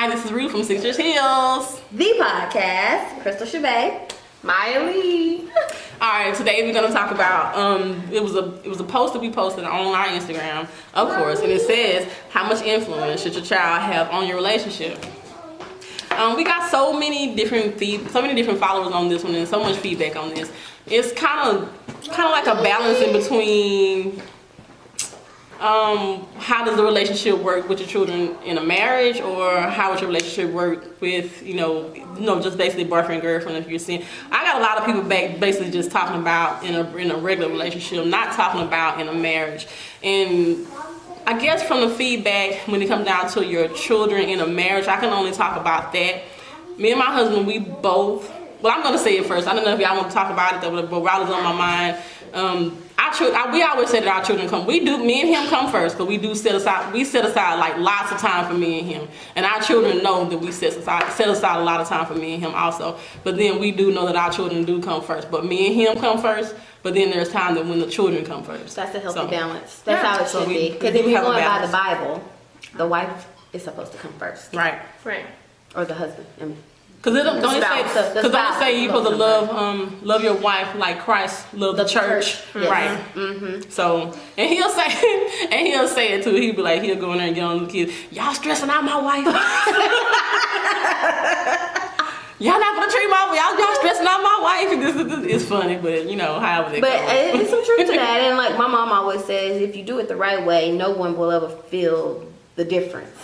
this is Ruth from Sixers Hills. The podcast, Crystal Chabay. Maya Lee. All right, today we're gonna talk about it was a post that we posted on our Instagram, of course, and it says, how much influence should your child have on your relationship? We got so many different followers on this one and so much feedback on this. It's kind of like a balance in between how does the relationship work with your children in a marriage, or how would your relationship work with, just basically boyfriend and girlfriend if you're seeing. I got a lot of people back basically just talking about in a regular relationship, not talking about in a marriage. And I guess from the feedback, when it comes down to your children in a marriage, I can only talk about that. Me and my husband, we both, well, I'm going to say it first. I don't know if y'all want to talk about it, but while it's on my mind, we always say that our children come. Me and him come first, because we set aside like lots of time for me and him. And our children know that we set aside a lot of time for me and him also. But then we do know that our children do come first. But me and him come first. But then there's time that when the children come first. That's a healthy balance. That's how it should be. Because if you're going by the Bible, the wife is supposed to come first. Right. Or the husband. Because don't it say you're supposed to love your wife like Christ loved the church, yes. Right? Mm-hmm. So, and he'll say it too. He'll be like, he'll go in there and get on the kids. Y'all stressing out my wife. Y'all not gonna treat my wife. Y'all stressing out my wife. It's funny, but however they go. But it's some truth to that. And like my mom always says, if you do it the right way, no one will ever feel the difference.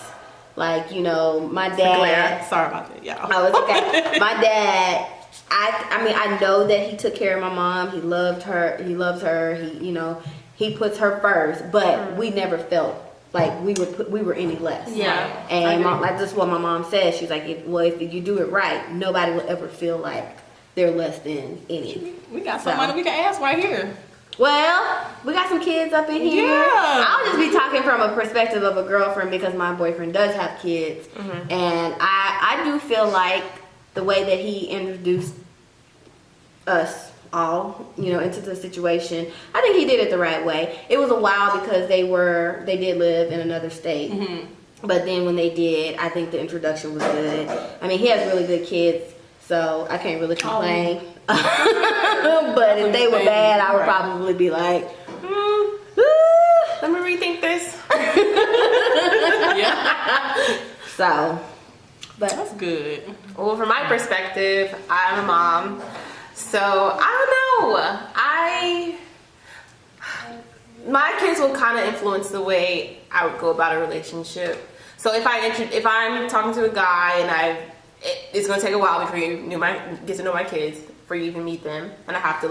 Like, my dad. Sorry about that, y'all. Oh, it's okay. My dad, I know that he took care of my mom. He loved her. He loves her. He puts her first. But we never felt like we were any less. Yeah. And that's what my mom says. She's like, if you do it right, nobody will ever feel like they're less than any. We got somebody we can ask right here. Well, we got some kids up in here. Yeah. I'll just be talking from a perspective of a girlfriend because my boyfriend does have kids. Mm-hmm. And I do feel like the way that he introduced us all, into the situation, I think he did it the right way. It was a while because they did live in another state. Mm-hmm. But then when they did, I think the introduction was good. I mean, he has really good kids, so I can't really complain. But if they were bad, I would probably be like, let me rethink this. Yeah. So, but that's good. Well, from my perspective, I'm a mom, so I don't know. My kids will kind of influence the way I would go about a relationship. So if I'm talking to a guy and it's gonna take a while before you get to know my kids, for you to even meet them, and I have to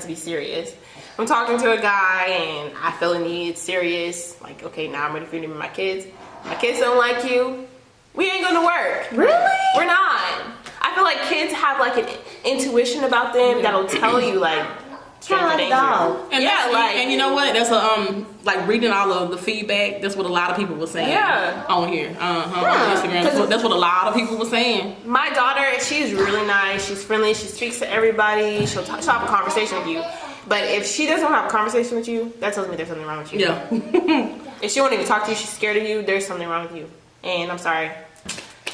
be serious. If I'm talking to a guy and I feel a need, it's serious, like, okay, now I'm ready for you to meet my kids. My kids don't like you, we ain't gonna work. Really? We're not. I feel like kids have like an intuition about them that'll tell you like kind of like a dog. And and you know what? That's like reading all of the feedback. That's what a lot of people were saying. Yeah. On here, on Instagram. That's what a lot of people were saying. My daughter, she's really nice. She's friendly. She speaks to everybody. She'll have a conversation with you. But if she doesn't have a conversation with you, that tells me there's something wrong with you. Yeah. If she won't even talk to you, she's scared of you, there's something wrong with you. And I'm sorry.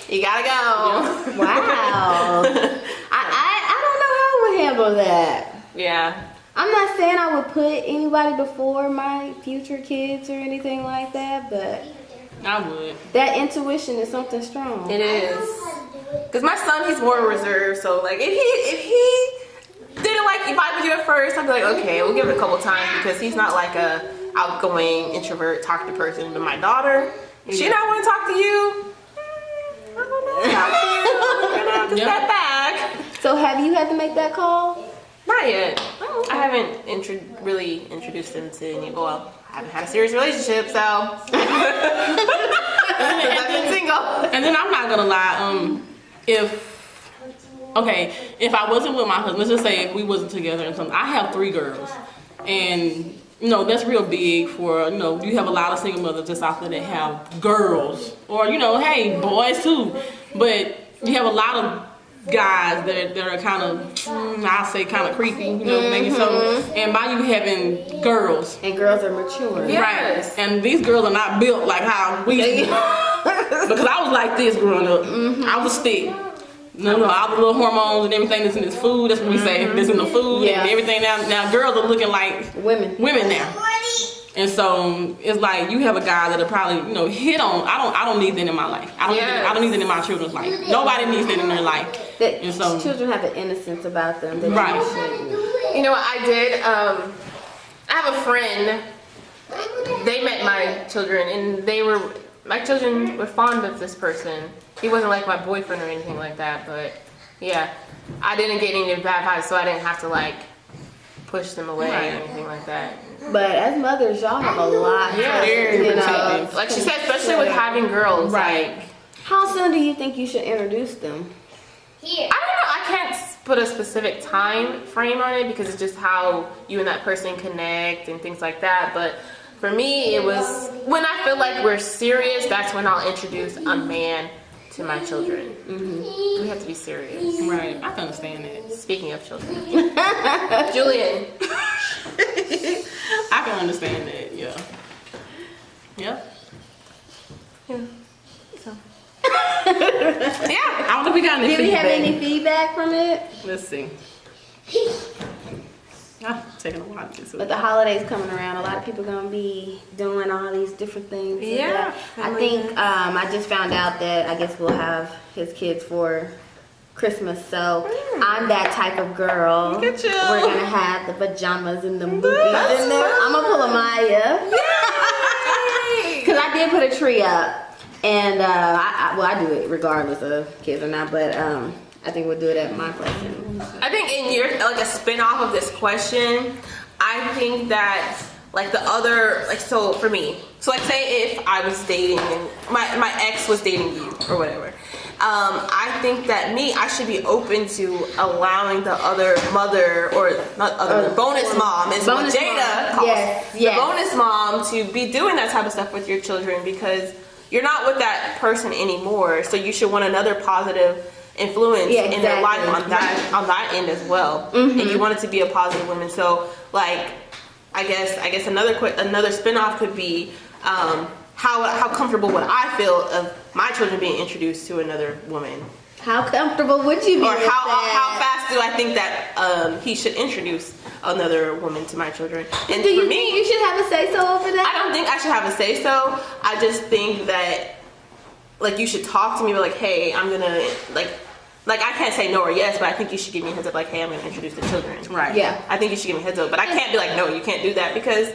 You gotta go. Yeah. Wow. I don't know how I would handle that. Yeah. I'm not saying I would put anybody before my future kids or anything like that, but I would. That intuition is something strong. It is. Because my son, he's more reserved, so like if he didn't like vibe with you at first, I'd be like, okay, we'll give it a couple times, because he's not like a outgoing introvert talkative person. But my daughter, she not want to talk to you. I don't know. I'm gonna have to step back. So have you had to make that call? Not yet. Oh, okay. I haven't really introduced him to any. Well, I haven't had a serious relationship, so I've been single. And then I'm not gonna lie. If I wasn't with my husband, let's just say if we wasn't together and something, I have 3 girls, and that's real big for you have a lot of single mothers just out there that have girls, or hey, boys too, but you have a lot of guys that are kind of, I'll say kind of creepy, maybe so. And by you having girls, and girls are mature, yes. Right? And these girls are not built like how we. Because I was like this growing up. I was thick. No, all the little hormones and everything that's in this food. That's what we say. That's in the food and everything. Now girls are looking like women now. And so it's like you have a guy that'll probably hit on. I don't need that in my life. I don't need that in my children's life. Nobody needs that in their life. And so children have an innocence about them. That right. You know what I did? I have a friend. They met my children, and my children were fond of this person. He wasn't like my boyfriend or anything like that, but yeah, I didn't get any bad vibes, so I didn't have to like push them away or anything like that. But as mothers, y'all have a lot. Very protective. Like she said, especially with having girls. Right. Like, how soon do you think you should introduce them? I don't know. I can't put a specific time frame on it because it's just how you and that person connect and things like that. But for me, it was when I feel like we're serious, that's when I'll introduce a man to my children. We have to be serious. Right. I can understand that. Speaking of children. Julian. I can understand that, yeah. So. I don't know if we got any Did we feedback. have any feedback from it? Let's see. Taking a while to get to But it. the holidays coming around, a lot of people gonna be doing all these different things. Yeah. I think I just found out that I guess we'll have his kids for Christmas, so I'm that type of girl. Look at you. We're gonna have the pajamas and the movies in there. I'm gonna pull a Maya. Because I did put a tree up, and I do it regardless of kids or not, but I think we'll do it at my place. I think in your like a spin-off of this question, I think that like the other so for me, so like say if I was dating and my ex was dating you or whatever, I think that I should be open to allowing the other mother or not other bonus mom is what Jada calls the bonus mom to be doing that type of stuff with your children because you're not with that person anymore, so you should want another positive influence in their life on that end as well, and you want it to be a positive woman. So like I guess another spin-off could be how comfortable would I feel of my children being introduced to another woman? How comfortable would you be? Or how fast do I think that he should introduce another woman to my children? And do you for me, think you should have a say so over that? I don't think I should have a say so. I just think that like you should talk to me, but like, hey, I'm gonna like I can't say no or yes, but I think you should give me a heads up, like, hey, I'm gonna introduce the children. Right. Yeah. I think you should give me a heads up, but I can't be like, no, you can't do that because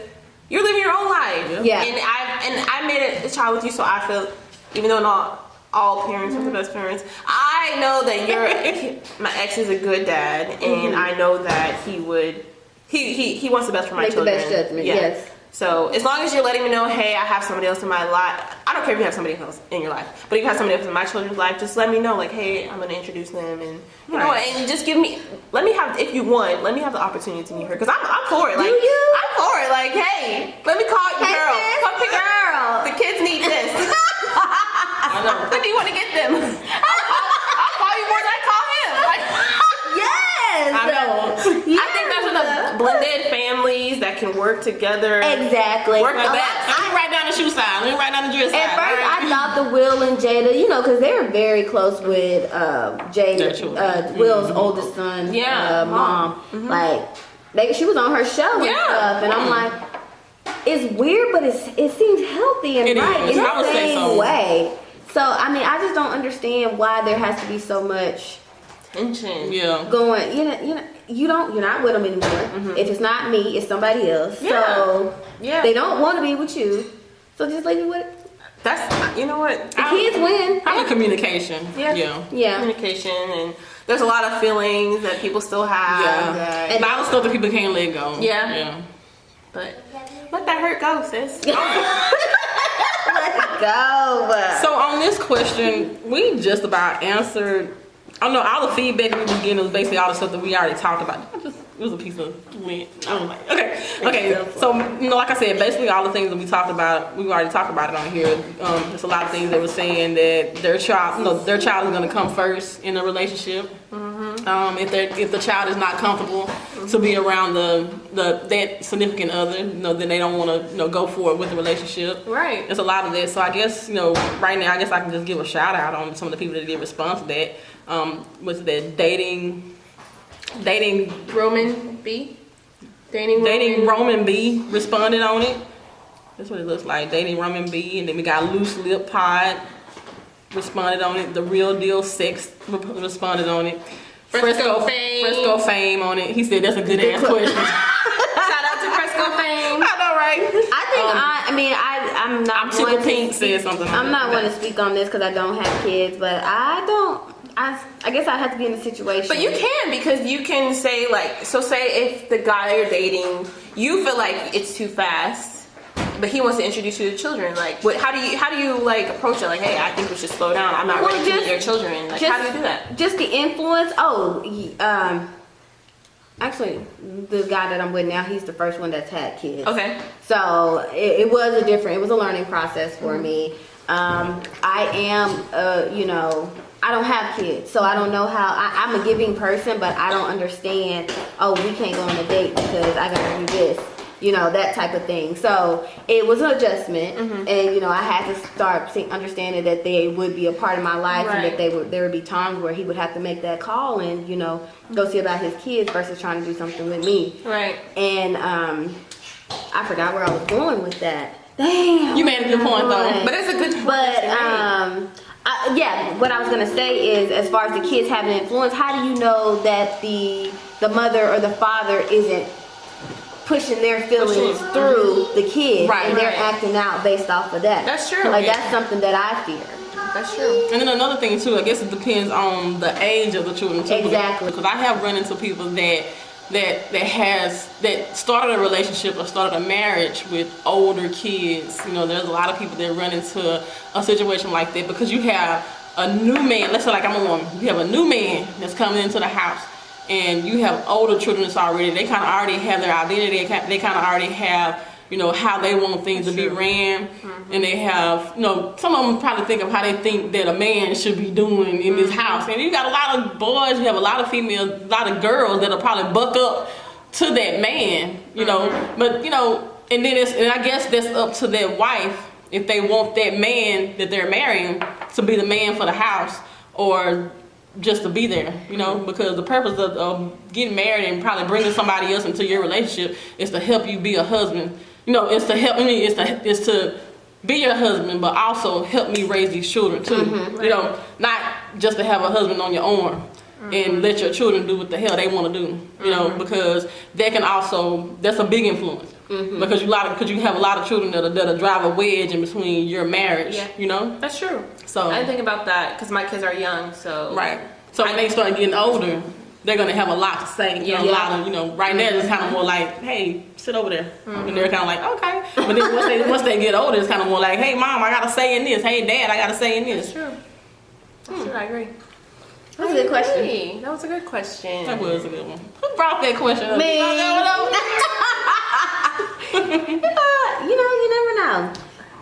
you're living your own life. Yeah. And I made a child with you, so I feel, even though not all parents are the best parents, I know that my ex is a good dad, and I know that he wants the best for my children. Make the best judgment. Yes. So as long as you're letting me know, hey, I have somebody else in my life. I don't care if you have somebody else in your life, but if you have somebody else in my children's life, just let me know, like, hey, I'm gonna introduce them, and you know, and just let me have the opportunity to meet her, because I'm for it. Like, I'm for it. Like, hey, let me call you, girl. Come pick girl. The kids need this. I know. When do you want to get them? I'll call you more than I call him. Like, yes. I know. I think that's what the blended families that can work together. Exactly. Work the best. Let me write down the shoe size. Let me write down the dress size. At first, I thought the Will and Jada, because they're very close with Jada, Will's oldest son, mom. Like, she was on her show and stuff, and I'm like, it's weird, but it seems healthy and right in the same way. So, I mean, I just don't understand why there has to be so much tension. Yeah. Going, you're not with them anymore. If it's not me, it's somebody else. Yeah. So they don't want to be with you. So just leave me with it. That's, you know what? The kids win. I like communication. Yeah. Yeah. Communication, and there's a lot of feelings that people still have. Yeah. And a lot of stuff that people can't let go. Yeah. But let that hurt go, sis. Let it go. So on this question, we just about answered. I don't know, all the feedback we was getting was basically all the stuff that we already talked about. It was a piece of lint. I was like, okay. So, like I said, basically all the things that we talked about, we've already talked about it on here. There's a lot of things that were saying that their child is going to come first in a relationship. If the child is not comfortable to be around the that significant other, you know, then they don't want to, you know, go forward with the relationship. Right. There's a lot of that. So I guess, you know, right now, I guess I can just give a shout out on some of the people that did respond to that. Was that dating Roman B? Dating Roman B responded on it. That's what it looks like. Dating Roman B. And then we got Loose Lip Pod responded on it. The Real Deal Sex responded on it. Fresco Fame on it. He said that's a good ass question. Shout out to Fresco Fame. I know, right? I'm not. I'm Chicken Pink said something. I'm not going to speak on this because I don't have kids, but I guess I have to be in a situation. But you can, because you can say, like, so say if the guy you're dating, you feel like it's too fast, but he wants to introduce you to children. Like, how do you like approach it? Like, hey, I think we should slow down. I'm not ready to meet your children. Like, how do you do that? Just the influence. Actually, the guy that I'm with now, he's the first one that's had kids. Okay. So it was a learning process for me. I am, I don't have kids, so I don't know how. I'm a giving person, but I don't understand. Oh, we can't go on a date because I gotta do this. That type of thing. So it was an adjustment, and I had to start understanding that they would be a part of my life, right. and that there would be times where he would have to make that call and go see about his kids versus trying to do something with me. Right. And I forgot where I was going with that. Damn. You made a good point though, but it's a good point. But what I was gonna say is, as far as the kids having influence, how do you know that the mother or the father isn't pushing their feelings through the kids, right, and they're right. acting out based off of that? That's true. Like, that's something that I fear. That's true. And then another thing too, I guess it depends on the age of the children too. Exactly. Because I have run into people that started a relationship or started a marriage with older kids. There's a lot of people that run into a situation like that because you have a new man. Let's say like I'm a woman. You have a new man that's coming into the house, and you have older children that's already. They kind of already have their identity. They kind of already have how they want things to be ran, and they have some of them probably think of how they think that a man should be doing in this house. And you got a lot of boys, you have a lot of females, a lot of girls that'll probably buck up to that man, but and then I guess that's up to their wife if they want that man that they're marrying to be the man for the house or just to be there, because the purpose of getting married and probably bringing somebody else into your relationship is to help you be a husband. It's to help me. It's to be your husband, but also help me raise these children too. Right. Not just to have a husband on your arm and let your children do what the hell they want to do. Because that can also, that's a big influence. Because you have a lot of children that'll drive a wedge in between your marriage. Yeah. That's true. So I didn't think about that because my kids are young. So right. So when they start getting older, they're gonna have a lot to say. A lot of right now it's kind of more like, hey, sit over there, and they're kind of like, okay. But then once they get older, it's kind of more like, hey, mom, I gotta say in this. Hey, dad, I gotta say in this. That's true. That's true. I agree. That's a good question. That was a good question. That was a good one. Who brought that question up? Me. You never know.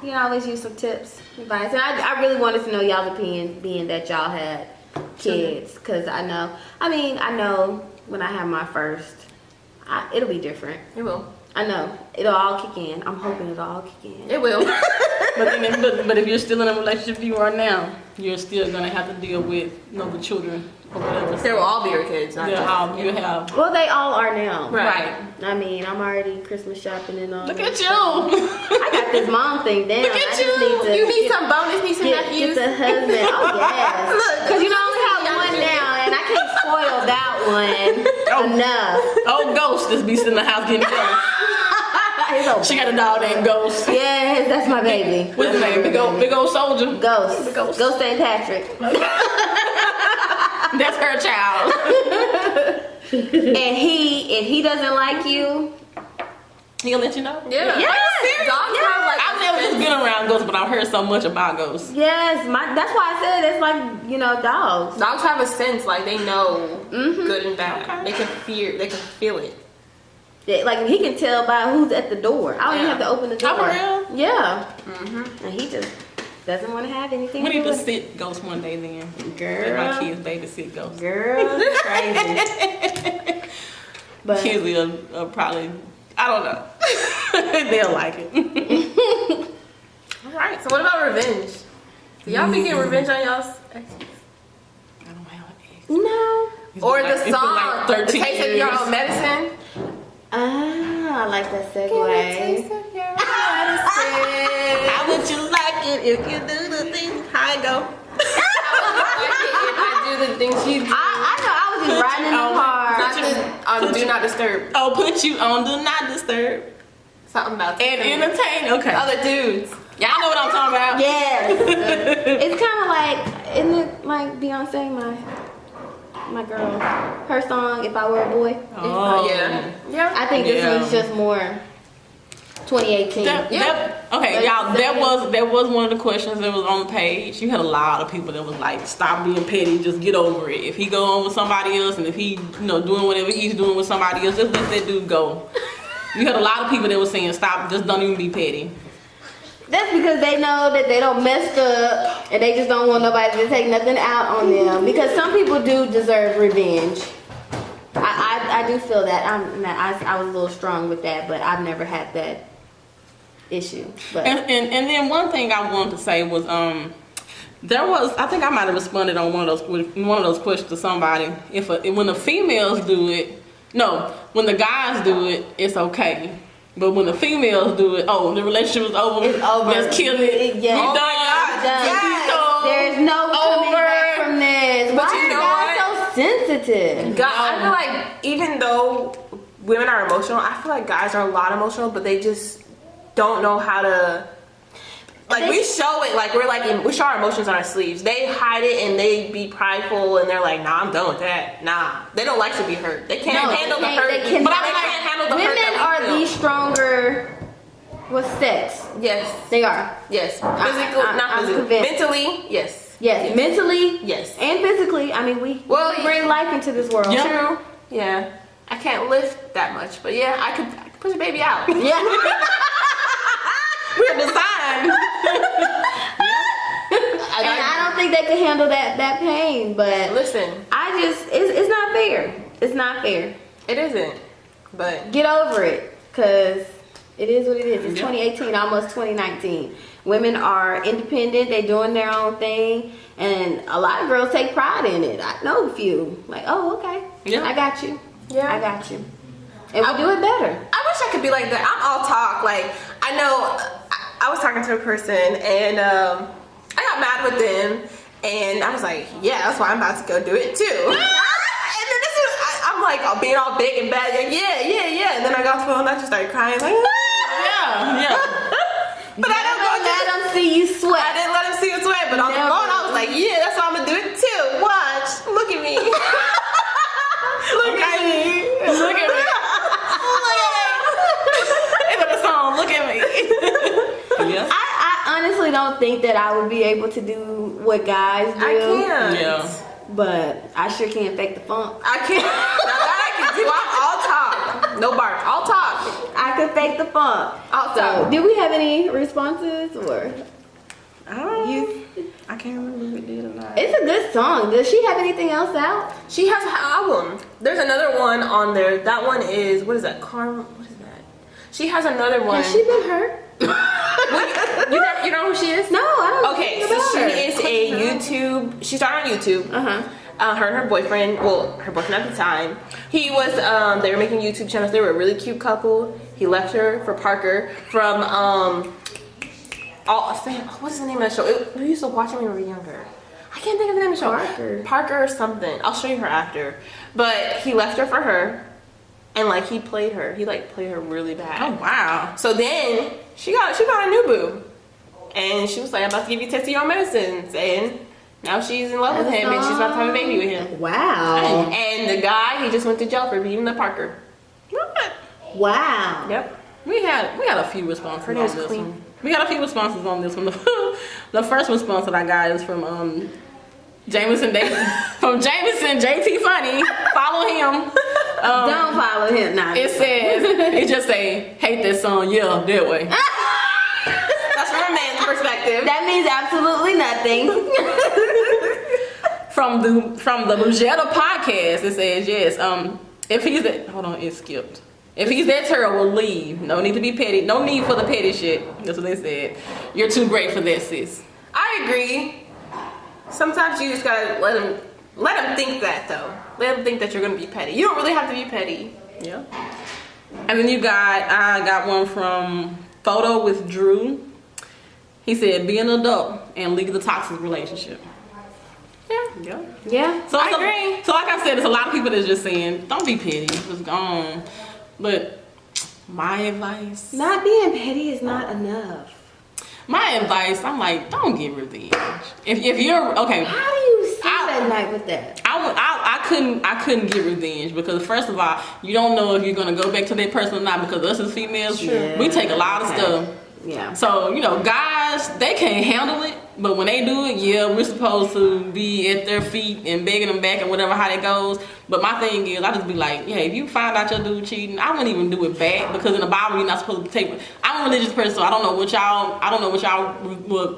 You can always use some tips, advice. And I really wanted to know y'all's opinion, being that y'all had kids, because I know when I have my first, it'll be different. It will. I know it'll all kick in. I'm hoping it'll all kick in. It will. But if you're still in a relationship you are now, you're still gonna have to deal with the children or whatever. They will all be your kids. Not just, you have. Well, they all are now. Right. I mean, I'm already Christmas shopping and all. Look that at you. I got this mom thing down. Look at I just you. need to You need some bonus nieces and get nephews. the husband. Oh yes. Because I only have one now, and I can't spoil that one enough. Oh, Ghost just be sitting in the house getting jealous. She got a dog named Ghost. Yes, that's my baby. What's his name? Big old soldier. Ghost. Ghost. Ghost St. Patrick. That's her child. And if he doesn't like you, He'll let you know. Yeah. Yes. Dogs have like. I've never just been around ghosts, but I've heard so much about ghosts. yes, that's why I said it's like dogs. Dogs have a sense, like they know good and bad. Okay. They can feel it. Yeah, like he can tell by who's at the door. I don't even have to open the door. Oh, for real? Yeah. And he just doesn't want to have anything We to need do to with sit ghosts one day then. Girl. Let my kids babysit ghosts. Girl, crazy. But kids will probably, I don't know. They'll like it. All right. So what about revenge? Do y'all be getting revenge on y'all's exes? I don't have an ex. no. Or It's the been song, like The 13 Taste of Your years. Own Medicine. Ah, I like that segue. How would you like it if you do the things how I go? If I do the things you do. I know. I was just riding in the car. Do not disturb. Oh, put you on do not disturb Something about and entertain. Okay. other dudes. Y'all know what I'm talking about. Yes. It's kind of like, isn't it like Beyonce, my girl, her song "If I Were a Boy"? Oh, Yeah. I think this Yeah. one's just more 2018. Okay, y'all. That was one of the questions that was on the page. You had a lot of people that was like, "Stop being petty, just get over it." If he go on with somebody else, and if he, doing whatever he's doing with somebody else, just let that dude go. You had a lot of people that were saying, "Stop, just don't even be petty." That's because they know that they don't messed up and they just don't want nobody to take nothing out on them. Because some people do deserve revenge. I do feel that. I was a little strong with that, but I've never had that issue. But And then one thing I wanted to say was there was, I think I might have responded on one of those questions to somebody. When the females do it, no, when the guys do it, it's okay. But when the females do it, the relationship is over. It's over. Let's kill it. Yes. We done. Yes. There's no coming back from this. But Why you are know guys so sensitive? God, I feel like even though women are emotional, I feel like guys are a lot emotional, but they just don't know how to. Like, we show it, like we show our emotions on our sleeves. They hide it and they be prideful and they're like, nah, I'm done with that. Nah, they don't like to be hurt. They can't handle the hurt. They cannot. But I mean, they can't handle the hurt. Women that we are the feel. stronger with sex. Yes. They are. Yes. Physically, I'm not physically. convinced. Mentally, yes. Yes, mentally, Yes. and physically. I mean, we bring life into this world. Yeah. True. Yeah. I can't lift that much, but yeah, I could push a baby out. Yeah. We're designed. And I don't think they can handle that pain, but Listen, it's not fair. It's not fair. it isn't. But Get over it, cause it is what it is. It's Yeah. 2018, almost 2019. Women are independent. They're doing their own thing, and a lot of girls take pride in it. I know a few. Like, oh, okay, Yeah. I got you. Yeah. I got you. And we do it better. I wish I could be like that. I'm all talk. Like, I know I was talking to a person and I got mad with them and I was like, yeah, that's why I'm about to go do it too. And then I'm like, being all big and bad. Like, yeah. And then I got off the phone and I just started crying. Like, Yeah. But I don't go let them see you I sweat. didn't let him see it sweat, but on the Never. phone I was like, yeah, that's why I'm gonna do it too. Watch. Look at me. Look at me. Look at me. Into the song. Look at me. Yeah. I honestly don't think that I would be able to do what guys do. I can't. Yeah. But I sure can't fake the funk. I can't. Now that I can do, I'm all talk. No bark. All talk. I could fake the funk. All So, talk. did we have any responses or? I can't remember if we did or not. It's a good song. Does she have anything else out? She has an album. There's another one on there. That one is, what is that? What is that? She has another one. Has she been hurt? You know who she is? No, I don't. Okay, think so about she her. is a YouTube. She started on YouTube. Her and her boyfriend, her boyfriend at the time, he was. They were making YouTube channels. They were a really cute couple. He left her for Parker from what is the name of the show? We used to watch it when we were younger. I can't think of the name of the show. Parker or something. I'll show you her after. But he left her for her, and like he played her. He like played her really bad. Oh wow. So then she got a new boo, and she was like, "I'm about to give you test of your medicines," and now she's in love with him, and she's about to have a baby with him. Wow. And the guy, he just went to jail for beating the Parker. Wow. Yep. We had a few responses Her on name's this Queen. one. We got a few responses on this one. The first response that I got is from Jameson from Jameson JT Funny. Follow him. Don't follow him. Nah. It says it just say hate that song. Yeah, that way. That's from a man's perspective. That means absolutely nothing. From the ThePodcast, it says yes. If he's that, hold on, it skipped. If he's that terrible, leave. No need to be petty. No need for the petty shit. That's what they said. You're too great for that, sis. I agree. Sometimes you just gotta let them think that though. Let them think that you're gonna be petty. You don't really have to be petty. Yeah. And then I got one from Photo with Drew. He said, be an adult and leave the toxic relationship. Yeah. So I agree. So like I said, there's a lot of people that's just saying, don't be petty, just go on. But my advice, Not being petty is not enough. my advice, I'm like, don't get revenge. If you're okay, How do you sleep at night with that? I couldn't get revenge because first of all, you don't know if you're gonna go back to that person or not because us as females, we take a lot of stuff. Yeah. So, guys, they can't handle it, but when they do it, yeah, we're supposed to be at their feet and begging them back and whatever, how that goes. But my thing is, I just be like, yeah, if you find out your dude cheating, I wouldn't even do it back because in the Bible, you're not supposed to take. I'm a religious person, so I don't know what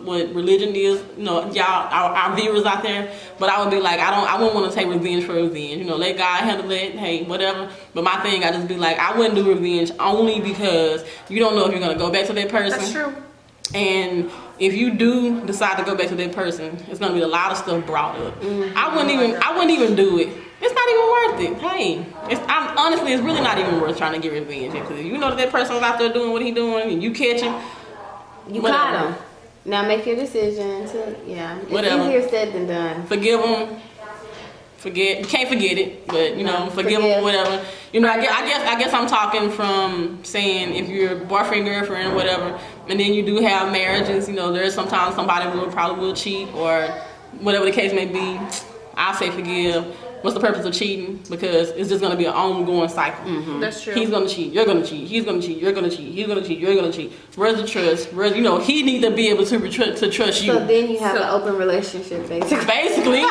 what religion is, our viewers out there. But I would be like, I wouldn't want to take revenge for revenge. Let God handle it, hey, whatever. But my thing, I just be like, I wouldn't do revenge only because you don't know if you're going to go back to that person. That's true. And if you do decide to go back to that person, it's gonna be a lot of stuff brought up. I wouldn't even do it. It's not even worth it. Hey, honestly, it's really not even worth trying to get revenge because if you know that person's out there doing what he doing and you catch him, you caught him. Now make your decision. It's whatever. easier said than done. Forgive him. You can't forget it, but forgive him, whatever. I guess I'm talking from saying if you're boyfriend, girlfriend, or whatever, and then you do have marriages. There's sometimes somebody probably will cheat or whatever the case may be. I say forgive. What's the purpose of cheating? Because it's just gonna be an ongoing cycle. Mm-hmm. That's true. He's gonna cheat. You're gonna cheat. He's gonna cheat. You're gonna cheat. He's gonna cheat. You're gonna cheat. Where's the trust? He needs to be able to trust you. So then you have an open relationship, basically. Basically.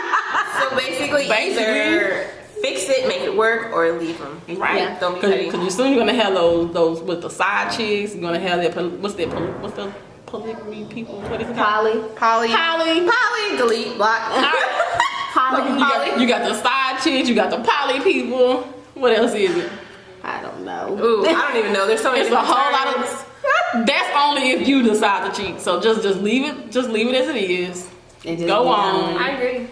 Either fix it, make it work, or leave them. Right. Yeah. Don't be petty. Because soon you're gonna have those with the side chicks. You're gonna have what's the polygamy people? What is it called? Poly. Delete. Block. You got the side chicks. You got the poly people. What else is it? I don't know. Ooh, I don't even know. There's so many. It's a whole lot of. That's only if you decide to cheat. So just leave it. Just leave it as it is. Go on. I agree.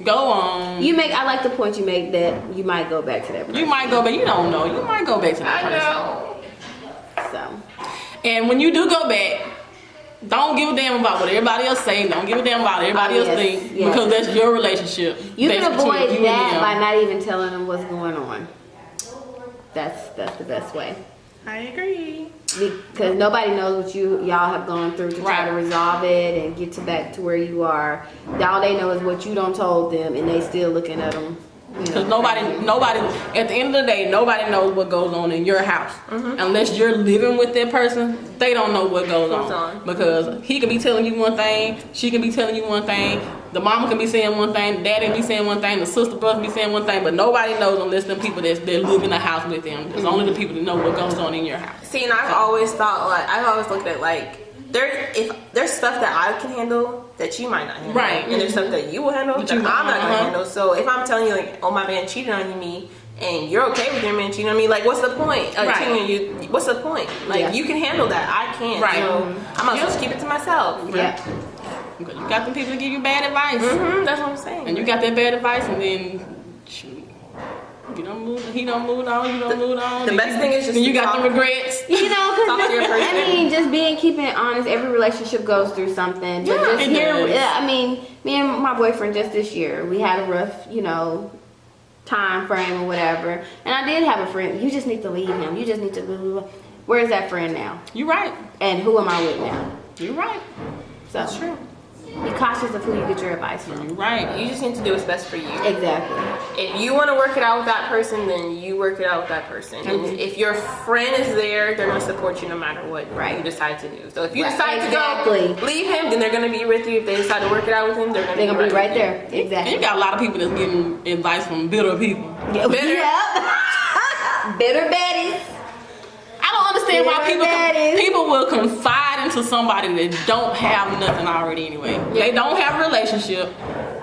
Go on. I like the point you make that you might go back to that person. You might go back. You don't know. You might go back to that person. know. So. And when you do go back, don't give a damn about what everybody else say. Don't give a damn about what everybody else think because that's your relationship. You can avoid you that by not even telling them what's going on. That's the best way. I agree. Because nobody knows what y'all have gone through to try to resolve it and get back to where you are. All they know is what you done told them, and they still looking at them. Because nobody, at the end of the day, nobody knows what goes on in your house. Unless you're living with that person, they don't know what goes on. Because he can be telling you one thing, she can be telling you one thing, the mama can be saying one thing, the daddy can be saying one thing, the sister, brother be saying one thing, but nobody knows unless them people that live in the house with them. It's only the people that know what goes on in your house. See, and I've always thought, I've always looked at, if there's stuff that I can handle that you might not handle. Right. And there's stuff that you will handle that I'm not going to handle. So if I'm telling you, oh, my man cheated on me, and you're okay with your man cheating on me, what's the point of cheating on you? What's the point? You can handle that. I can't. Right. So I might as well just keep it to myself. Yeah. You got them people to give you bad advice. That's what I'm saying. And you got that bad advice, and then shoot, he don't move on, you don't move on. The best thing is just you got the regrets. Talk to your person. Just keeping it honest. Every relationship goes through something. But just it does. me and my boyfriend just this year, we had a rough, time frame or whatever. And I did have a friend. You just need to leave him. You just need to. Where is that friend now? You're right. And who am I with now? You're right. So That's true. Be cautious of who you get your advice from. You're right. You just need to do what's best for you. Exactly. If you want to work it out with that person, then you work it out with that person. And if your friend is there, they're going to support you no matter what you decide to do. So if you decide to go leave him, then they're going to be with you. If they decide to work it out with him, they're going to be right there. Exactly. And you got a lot of people that's getting advice from bitter people. Bitter Betties. I don't understand why people will confide into somebody that don't have nothing already anyway. They don't have a relationship.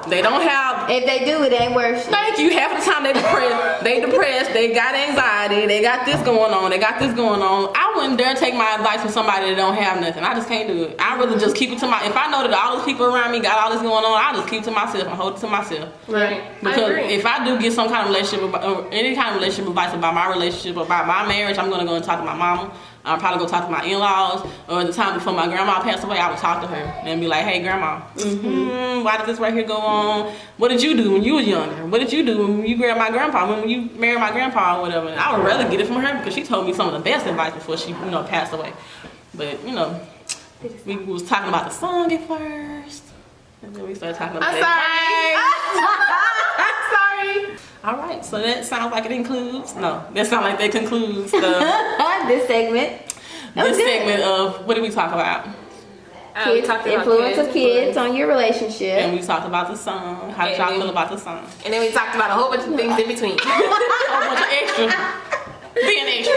They don't have. If they do, it ain't worth shit. Thank you. Half of the time they depressed. They got anxiety. They got this going on. I wouldn't dare take my advice from somebody that don't have nothing. I just can't do it. I'd rather just keep it to if I know that all those people around me got all this going on, I'll just keep it to myself and hold it to myself. Right. Because if I do get some kind of relationship, or any kind of relationship advice about my relationship, about my marriage, I'm gonna go and talk to my mama. I'll probably go talk to my in-laws, or the time before my grandma passed away, I would talk to her and be like, hey, grandma, why did this right here go on? What did you do when you was younger? What did you do when you married my grandpa, when you married my grandpa or whatever? And I would rather get it from her because she told me some of the best advice before she, passed away. But, we was talking about the song at first, and then we started talking about Sorry. All right, so that sounds like it includes, that sounds like that concludes this segment. This segment of, what did we talk about? We Kids, talked about influence of kids on your relationship. And we talked about the song. How did y'all feel about the song? And then we talked about a whole bunch of things in between. A whole bunch of extra. Being extra.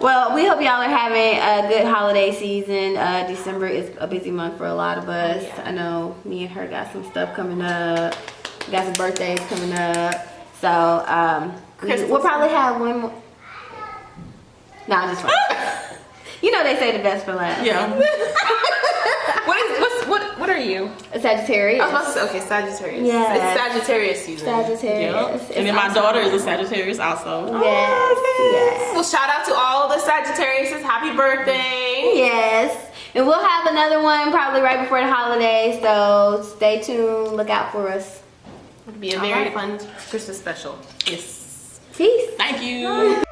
Well, we hope y'all are having a good holiday season. December is a busy month for a lot of us. Yeah. I know me and her got some stuff coming up. We got some birthdays coming up. So we'll probably have one more. No, I'm just fine. They say the best for last. Yeah. What are you? A Sagittarius. I was about to say, okay, Sagittarius. Yes. It's Sagittarius season. Sagittarius. Yeah. It's And then my awesome. daughter is a Sagittarius also. Yes. Well, shout out to all the Sagittariuses. Happy birthday. Yes. And we'll have another one probably right before the holidays. So stay tuned. Look out for us. It'll be a very fun Christmas special. Yes. Peace. Thank you.